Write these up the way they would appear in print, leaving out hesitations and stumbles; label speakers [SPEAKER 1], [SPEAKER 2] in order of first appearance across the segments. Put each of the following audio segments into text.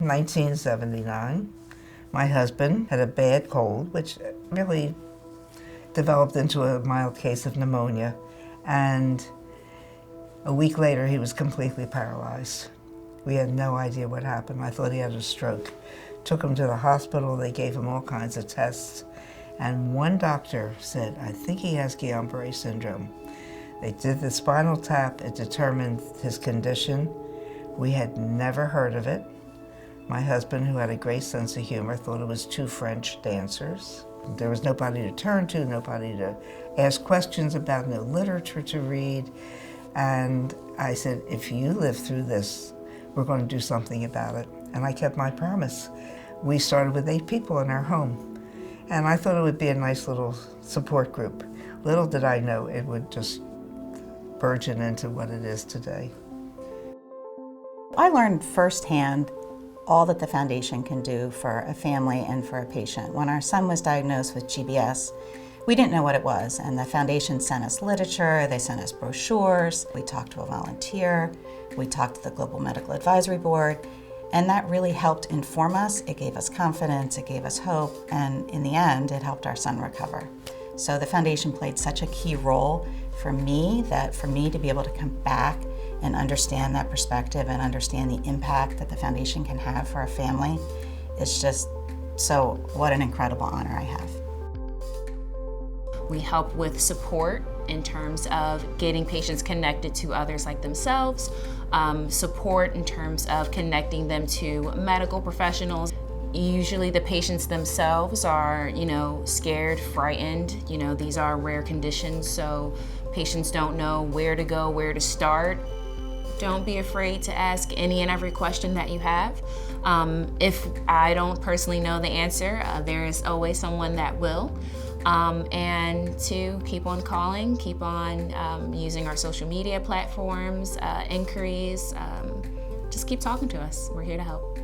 [SPEAKER 1] 1979. My husband had a bad cold, which really developed into a mild case of pneumonia, and a week later he was completely paralyzed. We had no idea what happened. I thought he had a stroke. Took him to the hospital, they gave him all kinds of tests, and one doctor said, I think he has Guillain-Barré syndrome. They did the spinal tap, it determined his condition. We had never heard of it. My husband, who had a great sense of humor, thought it was two French dancers. There was nobody to turn to, nobody to ask questions about, no literature to read. And I said, if you live through this, we're going to do something about it. And I kept my promise. We started with 8 people in our home. And I thought it would be a nice little support group. Little did I know it would just burgeon into what it is today.
[SPEAKER 2] I learned firsthand all that the foundation can do for a family and for a patient. When our son was diagnosed with GBS, we didn't know what it was, and the foundation sent us literature, they sent us brochures, we talked to a volunteer, we talked to the Global Medical Advisory Board, and that really helped inform us. It gave us confidence, it gave us hope, and in the end, it helped our son recover. So the foundation played such a key role for me, that for me to be able to come back and understand that perspective and understand the impact that the foundation can have for a family, it's just so, what an incredible honor I have.
[SPEAKER 3] We help with support in terms of getting patients connected to others like themselves, support in terms of connecting them to medical professionals. Usually the patients themselves are, scared, frightened. These are rare conditions, so patients don't know where to go, where to start. Don't be afraid to ask any and every question that you have. If I don't personally know the answer, there is always someone that will. And to keep on calling, keep on using our social media platforms, inquiries, just keep talking to us. We're here to help.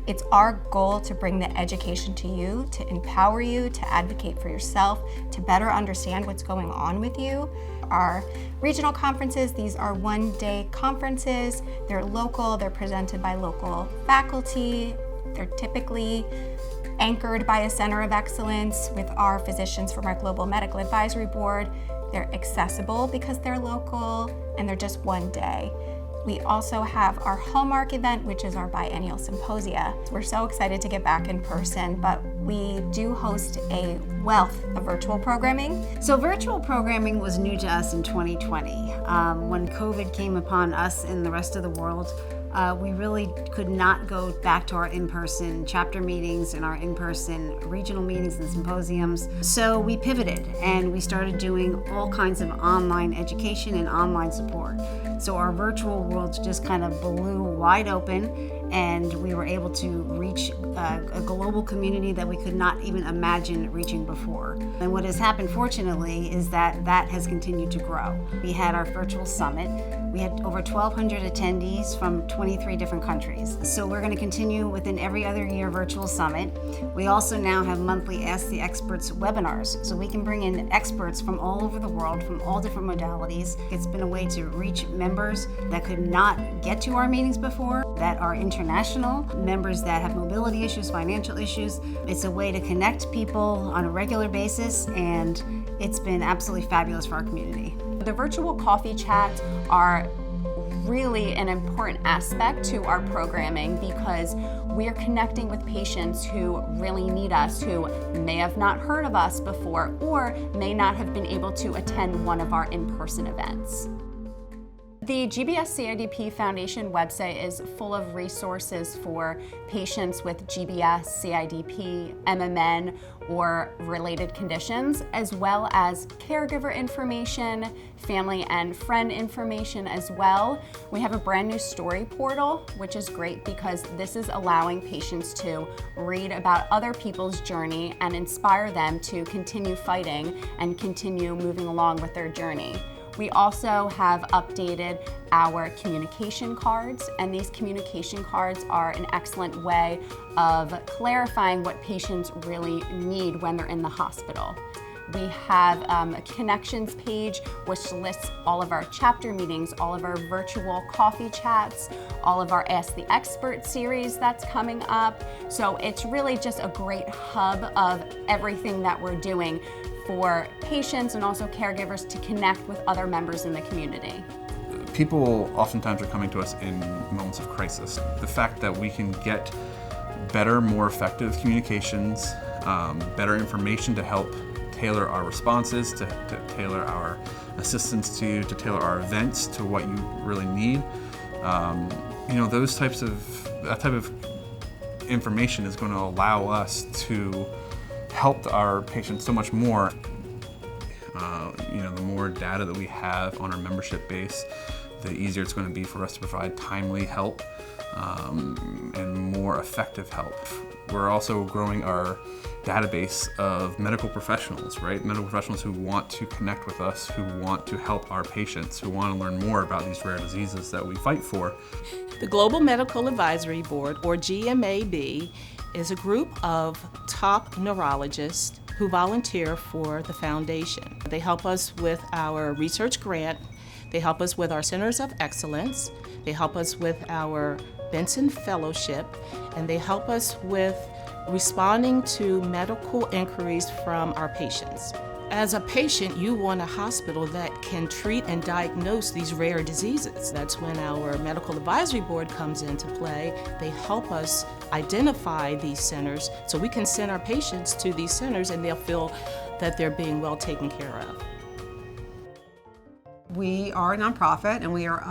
[SPEAKER 4] It's our goal to bring the education to you, to empower you, to advocate for yourself, to better understand what's going on with you. Our regional conferences, these are one-day conferences. They're local, they're presented by local faculty. They're typically anchored by a center of excellence with our physicians from our Global Medical Advisory Board. They're accessible because they're local, and they're just one day. We also have our hallmark event, which is our biennial symposia. We're so excited to get back in person, but we do host a wealth of virtual programming.
[SPEAKER 5] So virtual programming was new to us in 2020. When COVID came upon us and the rest of the world, we really could not go back to our in-person chapter meetings and our in-person regional meetings and symposiums. So we pivoted and we started doing all kinds of online education and online support. So our virtual world just kind of blew wide open, and we were able to reach a global community that we could not even imagine reaching before. And what has happened, fortunately, is that that has continued to grow. We had our virtual summit. We had over 1,200 attendees from 23 different countries. So we're going to continue with an every other year virtual summit. We also now have monthly Ask the Experts webinars, so we can bring in experts from all over the world, from all different modalities. It's been a way to reach members that could not get to our meetings before, that are international, members that have mobility issues, financial issues. It's a way to connect people on a regular basis, and it's been absolutely fabulous for our community.
[SPEAKER 6] The virtual coffee chats are really an important aspect to our programming because we're connecting with patients who really need us, who may have not heard of us before or may not have been able to attend one of our in-person events. The GBS-CIDP Foundation website is full of resources for patients with GBS, CIDP, MMN, or related conditions, as well as caregiver information, family and friend information as well. We have a brand new story portal, which is great because this is allowing patients to read about other people's journey and inspire them to continue fighting and continue moving along with their journey. We also have updated our communication cards, and these communication cards are an excellent way of clarifying what patients really need when they're in the hospital. We have a connections page which lists all of our chapter meetings, all of our virtual coffee chats, all of our Ask the Expert series that's coming up. So it's really just a great hub of everything that we're doing for patients and also caregivers to connect with other members in the community.
[SPEAKER 7] People oftentimes are coming to us in moments of crisis. The fact that we can get better, more effective communications, better information to help tailor our responses, to tailor our assistance to you, to tailor our events to what you really need. That type of information is going to allow us to help our patients so much more. The more data that we have on our membership base, the easier it's going to be for us to provide timely help and more effective help. We're also growing our database of medical professionals, right? Medical professionals who want to connect with us, who want to help our patients, who want to learn more about these rare diseases that we fight for.
[SPEAKER 8] The Global Medical Advisory Board, or GMAB, is a group of top neurologists who volunteer for the foundation. They help us with our research grant, they help us with our Centers of Excellence, they help us with our Benson Fellowship, and they help us with responding to medical inquiries from our patients. As a patient, you want a hospital that can treat and diagnose these rare diseases. That's when our Medical Advisory Board comes into play. They help us identify these centers so we can send our patients to these centers and they'll feel that they're being well taken care of.
[SPEAKER 9] We are a nonprofit and we are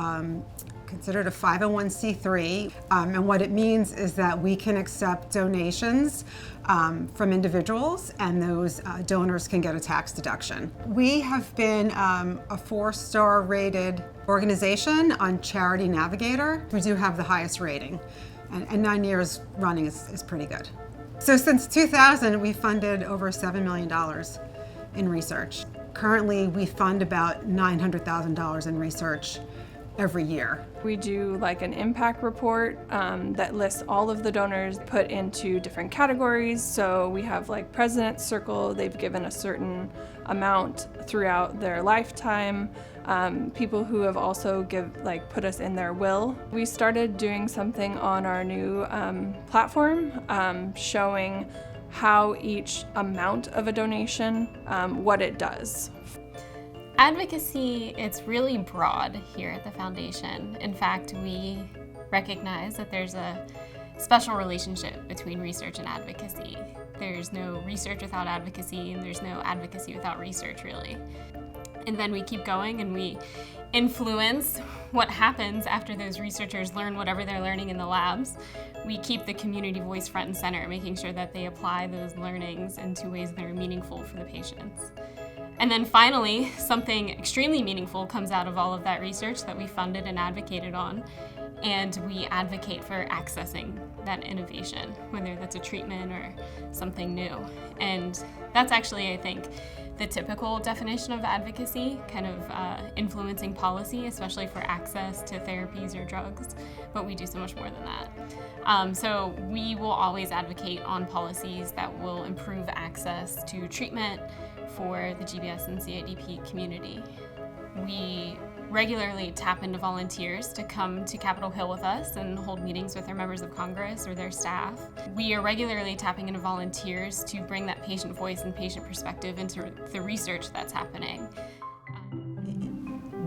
[SPEAKER 9] considered a 501c3, and what it means is that we can accept donations from individuals, and those donors can get a tax deduction. We have been a 4-star rated organization on Charity Navigator. We do have the highest rating, and 9 years running is pretty good. So since 2000, we funded over $7 million in research. Currently, we fund about $900,000 in research every year.
[SPEAKER 10] We do like an impact report that lists all of the donors put into different categories. So we have like President's Circle, they've given a certain amount throughout their lifetime. People who have also put us in their will. We started doing something on our new platform showing how each amount of a donation, what it does.
[SPEAKER 3] Advocacy, it's really broad here at the foundation. In fact, we recognize that there's a special relationship between research and advocacy. There's no research without advocacy, and there's no advocacy without research, really. And then we keep going and we influence what happens after those researchers learn whatever they're learning in the labs. We keep the community voice front and center, making sure that they apply those learnings into ways that are meaningful for the patients. And then finally, something extremely meaningful comes out of all of that research that we funded and advocated on, and we advocate for accessing that innovation, whether that's a treatment or something new. And that's actually, I think, the typical definition of advocacy, kind of influencing policy, especially for access to therapies or drugs, but we do so much more than that. So we will always advocate on policies that will improve access to treatment for the GBS and CIDP community. We regularly tap into volunteers to come to Capitol Hill with us and hold meetings with their members of Congress or their staff. We are regularly tapping into volunteers to bring that patient voice and patient perspective into the research that's happening.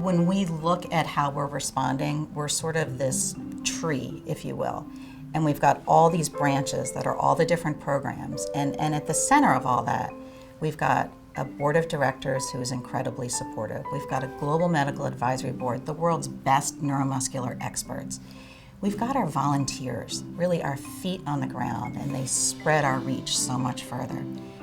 [SPEAKER 2] When we look at how we're responding, we're sort of this tree, if you will. And we've got all these branches that are all the different programs. And at the center of all that, we've got a board of directors who is incredibly supportive. We've got a global medical advisory board, the world's best neuromuscular experts. We've got our volunteers, really our feet on the ground, and they spread our reach so much further.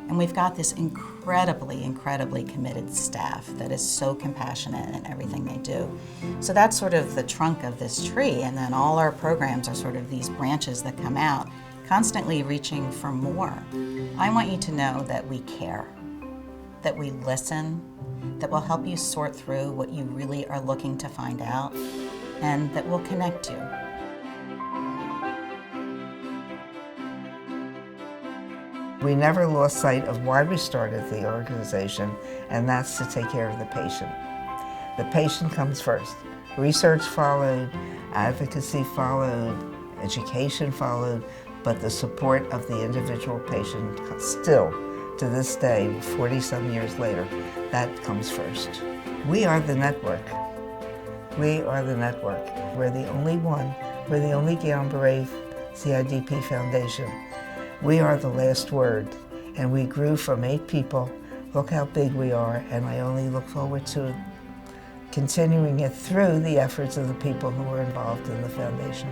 [SPEAKER 2] And we've got this incredibly, incredibly committed staff that is so compassionate in everything they do. So that's sort of the trunk of this tree, and then all our programs are sort of these branches that come out, constantly reaching for more. I want you to know that we care, that we listen, that will help you sort through what you really are looking to find out, and that will connect you.
[SPEAKER 1] We never lost sight of why we started the organization, and that's to take care of the patient. The patient comes first. Research followed, advocacy followed, education followed, but the support of the individual patient still, to this day, 40-some years later, that comes first. We are the network. We are the network. We're the only one. We're the only GBS-CIDP Foundation. We are the last word, and we grew from 8 people. Look how big we are, and I only look forward to continuing it through the efforts of the people who were involved in the foundation.